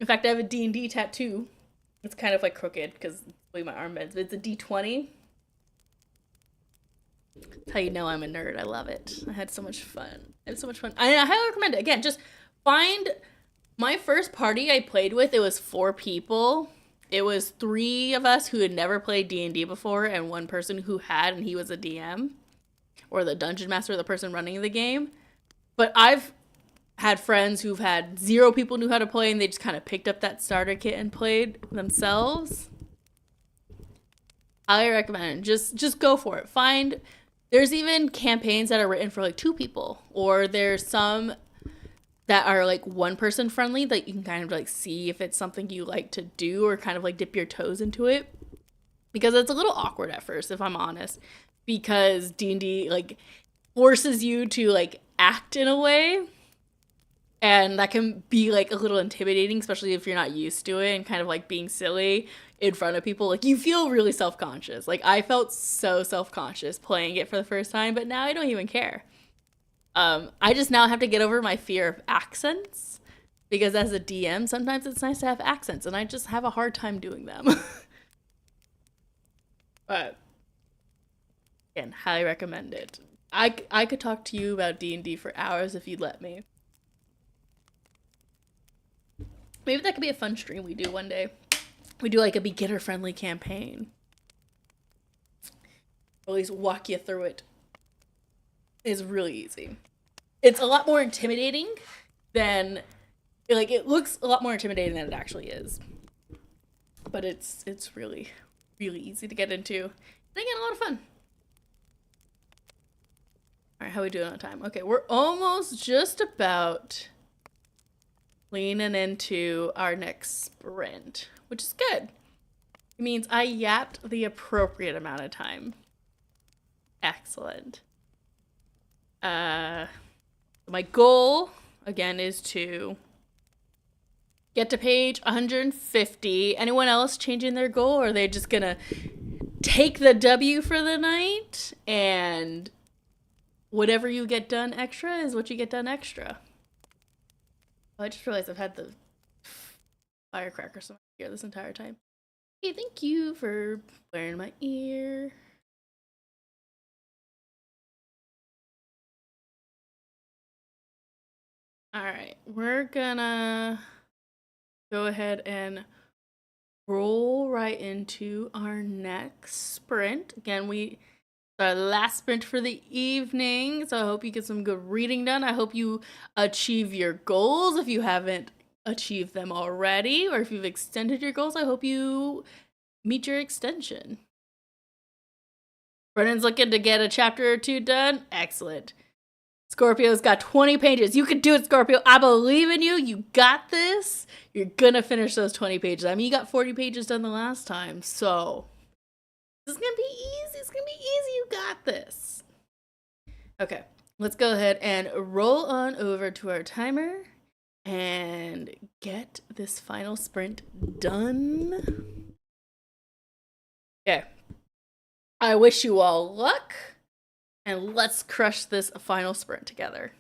In fact, I have a D&D tattoo. It's kind of like crooked because it's the way my arm bends, but it's a D20. That's how you know I'm a nerd. I love it. I had so much fun. I had so much fun. I highly recommend it. Again, just find my first party I played with. It was 4 people. It was 3 of us who had never played D&D before, and 1 person who had, and he was a DM or the dungeon master, the person running the game. But I've had friends who've had 0 people knew how to play, and they just kind of picked up that starter kit and played themselves. I recommend it. Just go for it. There's even campaigns that are written for like 2 people, or there's some that are like 1 person friendly that you can kind of like see if it's something you like to do or kind of like dip your toes into it. Because it's a little awkward at first, if I'm honest, because D&D like forces you to like act in a way, and that can be like a little intimidating, especially if you're not used to it and kind of like being silly in front of people. Like you feel really self-conscious. Like I felt so self-conscious playing it for the first time, but now I don't even care. I just now have to get over my fear of accents, because as a DM, sometimes it's nice to have accents, and I just have a hard time doing them. But again, highly recommend it. I could talk to you about D&D for hours if you'd let me. Maybe that could be a fun stream we do one day. We do like a beginner friendly campaign. Or at least walk you through it. It's really easy. It's a lot more intimidating than, like, it looks a lot more intimidating than it actually is. But it's really, really easy to get into. And again, a lot of fun. Alright, how are we doing on time? Okay, we're almost just about leaning into our next sprint, which is good. It means I yapped the appropriate amount of time. Excellent. My goal again, is to get to page 150. Anyone else changing their goal, or are they just gonna take the W for the night and whatever you get done extra is what you get done extra? Oh, I just realized I've had the firecracker in my ear this entire time. Hey, thank you for wearing my ear. Alright, we're gonna go ahead and roll right into our next sprint. Again, it's our last sprint for the evening, so I hope you get some good reading done. I hope you achieve your goals if you haven't achieved them already, or if you've extended your goals, I hope you meet your extension. Brennan's looking to get a chapter or two done. Excellent. Scorpio's got 20 pages. You can do it, Scorpio. I believe in you. You got this. You're gonna finish those 20 pages. I mean, you got 40 pages done the last time, so this is gonna be easy. It's gonna be easy. You got this. Okay, let's go ahead and roll on over to our timer and get this final sprint done. Okay. I wish you all luck. And let's crush this final sprint together.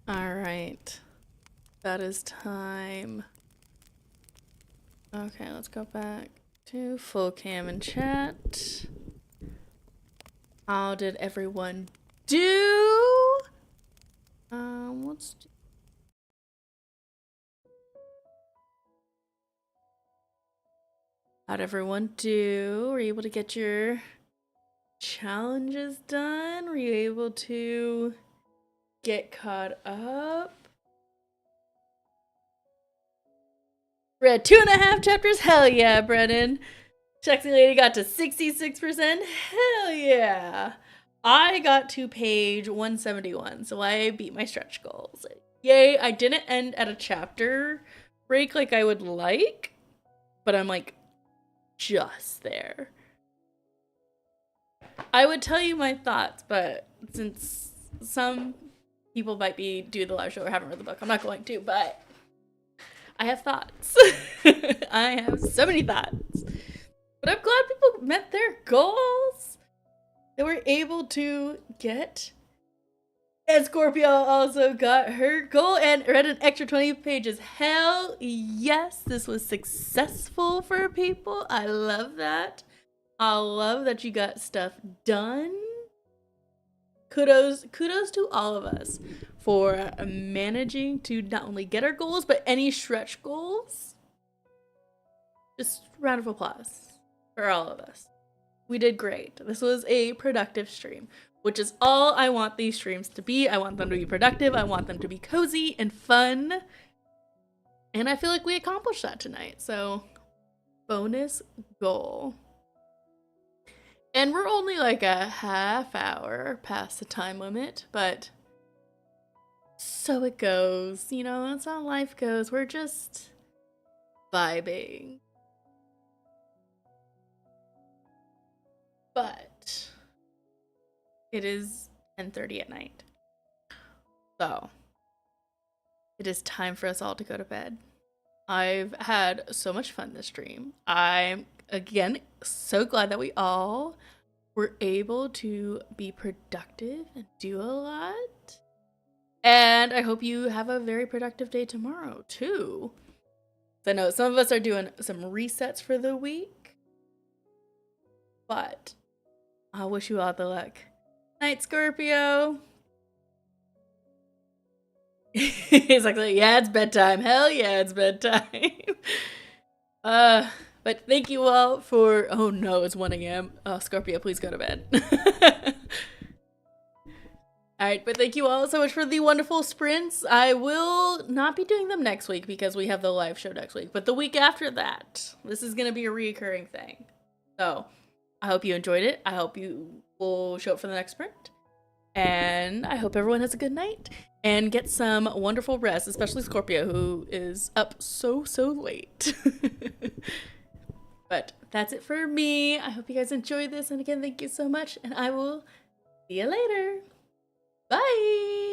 Alright. That is time. Okay, let's go back to full cam and chat. How did everyone do? Let's do. How'd everyone do? Were you able to get your challenges done? Were you able to get caught up? Read 2.5 chapters? Hell yeah, Brennan. Sexy Lady got to 66%? Hell yeah. I got to page 171, so I beat my stretch goals. Yay, I didn't end at a chapter break like I would like, but I'm like just there. I would tell you my thoughts, but since some people might be doing the live show or haven't read the book, I'm not going to, but I have thoughts. I have so many thoughts. But I'm glad people met their goals. They were able to get. And Scorpio also got her goal and read an extra 20 pages. Hell yes, this was successful for people. I love that. I love that you got stuff done. Kudos to all of us for managing to not only get our goals, but any stretch goals. Just round of applause for all of us. We did great. This was a productive stream, which is all I want these streams to be. I want them to be productive. I want them to be cozy and fun. And I feel like we accomplished that tonight. So, bonus goal. And we're only like a half hour past the time limit, but so it goes. You know, that's how life goes. We're just vibing. But it is 10:30 at night. So it is time for us all to go to bed. I've had so much fun this stream. I'm, again, so glad that we all were able to be productive and do a lot. And I hope you have a very productive day tomorrow, too. I know some of us are doing some resets for the week. But I wish you all the luck. Night, Scorpio. He's like, yeah, it's bedtime. Hell yeah, it's bedtime. But thank you all for. Oh no, it's 1 a.m. Scorpio, please go to bed. Alright, but thank you all so much for the wonderful sprints. I will not be doing them next week because we have the live show next week. But the week after that, this is going to be a reoccurring thing. So, I hope you enjoyed it. I hope you will show up for the next sprint. And I hope everyone has a good night and get some wonderful rest, especially Scorpio, who is up so late. But that's it for me. I hope you guys enjoyed this. And again, thank you so much. And I will see you later. Bye.